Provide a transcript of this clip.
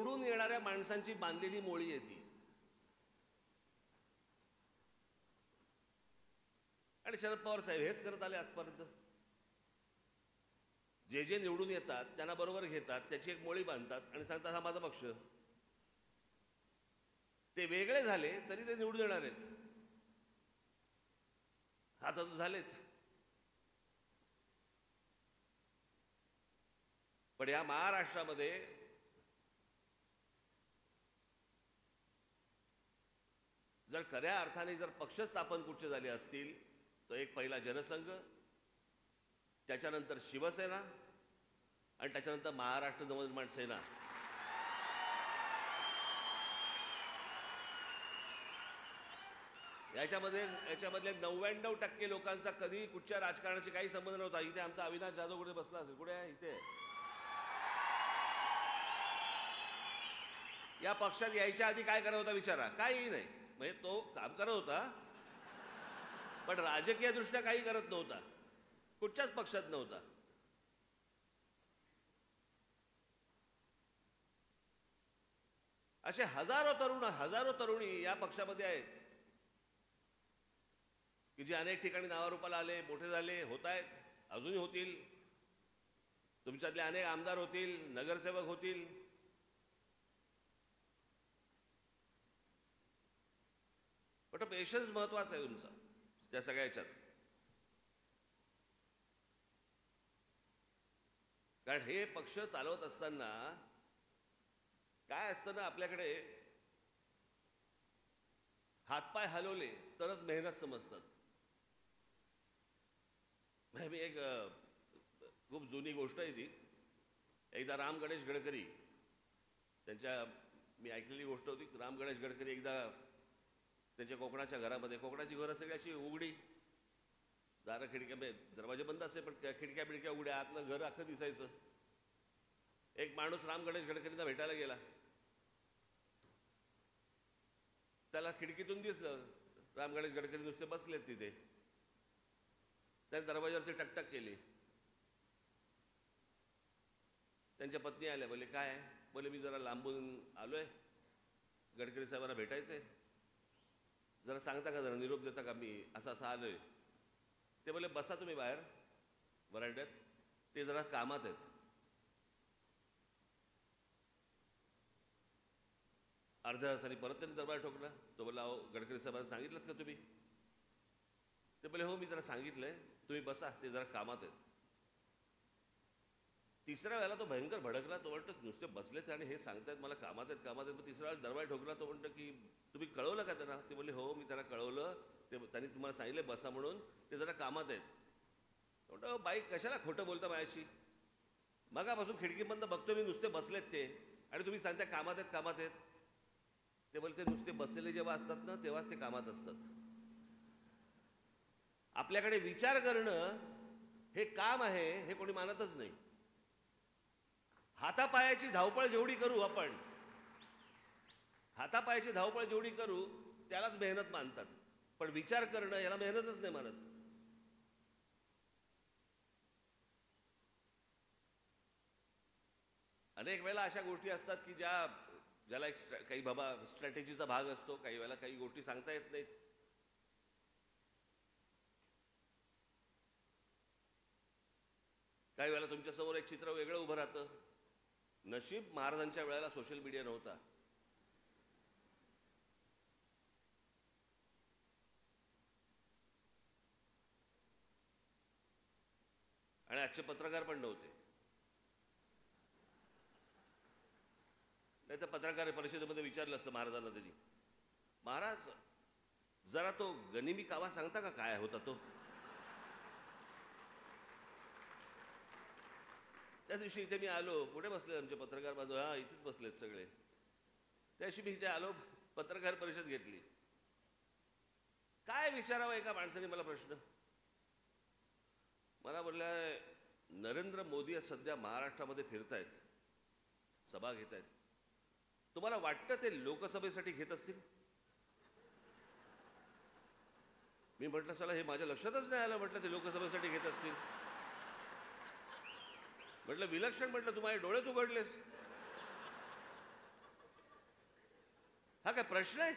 निवडून येणाऱ्या माणसांची बांधलेली मोळी आहे ती. आणि शरद पवार साहेब हेच करत आले आजपर्यंत. जे जे निवडून येतात त्यांना बरोबर घेतात, त्याची एक मोळी बांधतात आणि सांगतात हा माझा पक्ष. ते वेगळे झाले तरी ते निवडून येणार आहेत. हा तर झालेच. पण या महाराष्ट्रामध्ये जर खऱ्या अर्थाने जर पक्ष स्थापन कुठचे झाले असतील तर एक पहिला जनसंघ, त्याच्यानंतर शिवसेना आणि त्याच्यानंतर महाराष्ट्र नवनिर्माण सेना. याच्यामधले 99% लोकांचा कधी कुठच्या राजकारणाशी काही संबंध नव्हता. इथे आमचा अविनाश जाधव कुठे बसला असेल? कुठे आहे? इथे. या पक्षात यायच्या आधी काय करत होता विचारा? काही नाही. म्हणजे तो काम करत होता पण राजकीय दृष्ट्या काही करत नव्हता, कुठच्याच पक्षात नव्हता. असे हजारो तरुणी या पक्षामध्ये आहेत की जे अनेक ठिकाणी नावारूपाला आले, मोठे झाले, होत आहेत, अजूनही होतील. तुमच्यातले अनेक आमदार होतील, नगरसेवक होतील. पण पेशन्स महत्वाचा आहे तुमचा त्या सगळ्या ह्याच्यात. कारण हे पक्ष चालवत असताना काय असतं ना, आपल्याकडे हातपाय हलवले तरच मेहनत समजतात. मी एक खूप जुनी गोष्ट आहे ती. एकदा राम गणेश गडकरी त्यांच्या, मी ऐकलेली गोष्ट होती. राम गणेश गडकरी एकदा त्यांच्या कोकणाच्या घरामध्ये, कोकणाची घरं सगळी अशी उघडी, दारं खिडक्या, दरवाजे बंद असे पण खिडक्या बिडक्या उघड्या, आतलं घर अख्खं दिसायचं. एक माणूस राम गणेश गडकरींना भेटायला गेला. त्याला खिडकीतून दिसलं राम गणेश गडकरी नुसते बसलेत तिथे. त्याने दरवाजावरती टकटक केली. त्यांच्या पत्नी आल्या. बोले काय? बोले मी जरा लांबून आलोय, गडकरी साहेबांना भेटायचंय, जरा सांगता का, जरा निरोप देता का, मी असं आलोय. ते बोले बसा तुम्ही बाहेर वरांड्यात, ते जरा कामात आहेत. अर्ध्या तासाने परत त्यांनी दरबार ठोकला. तो बोला अहो गडकरी साहेबांना सांगितलं का तुम्ही? ते बोले हो मी जरा सांगितलंय, तुम्ही बसा, ते जरा कामात आहेत. तिसऱ्या वेळेला तो भयंकर भडकला. तो म्हणतो नुसते बसलेत आणि हे सांगतायत मला कामात आहेत. मग तिसऱ्या वेळेला दरबार ठोकला. तो म्हणतो की तुम्ही कळवलं का त्यांना? ते बोलले हो मी त्यांना कळवलं, ते त्यांनी तुम्हाला सांगितलं बसा म्हणून, ते जरा कामात आहेत. म्हणतो बाई कशाला खोटं बोलता माझ्याशी? मगापासून खिडकीबंद बघतो मी, नुसते बसलेत ते, आणि तुम्ही सांगता कामात आहेत. ते बोलते नुसते बसलेले जेव्हा असतात ना तेव्हाच ते कामात असतात. आपल्याकडे विचार करणं हे काम आहे हे कोणी मानतच नाही. हातापायाची धावपळ जेवढी करू आपण, हातापायाची धावपळ जेवढी करू त्यालाच मेहनत मानतात. पण विचार करणं याला मेहनतच नाही मानत. अनेक वेळेला अशा गोष्टी असतात की ज्याला एक काही बाबा स्ट्रॅटेजीचा भाग असतो. काही वेळेला काही गोष्टी सांगता येत नाहीत. काही वेळेला तुमच्यासमोर एक चित्र वेगळं उभं राहतं. नशीब महाराजांच्या वेळेला सोशल मीडिया नव्हता. आणि आजचे पत्रकार पण नव्हते. नाही तर पत्रकार परिषदेमध्ये विचारलं असतं महाराजांना त्यांनी, महाराज जरा तो गनिमी कावा सांगता का काय होता तो? त्या दिवशी इथे मी आलो. कुठे बसले आमचे पत्रकार बांधव? हा इथेच बसलेत सगळे. त्या दिवशी मी इथे आलो, पत्रकार परिषद घेतली. काय विचारावं एका माणसाने मला प्रश्न. मला बोललाय नरेंद्र मोदी सध्या महाराष्ट्रामध्ये फिरतायत, सभा घेत आहेत, तुम्हाला वाटतं ते लोकसभेसाठी घेत असतील? मी म्हटलं चला हे माझ्या लक्षातच नाही आलं, म्हटलं ते लोकसभेसाठी घेत असतील. म्हटलं विलक्षण, म्हटलं तू माझे डोळेच उघडलेस. हा काय प्रश्न आहे?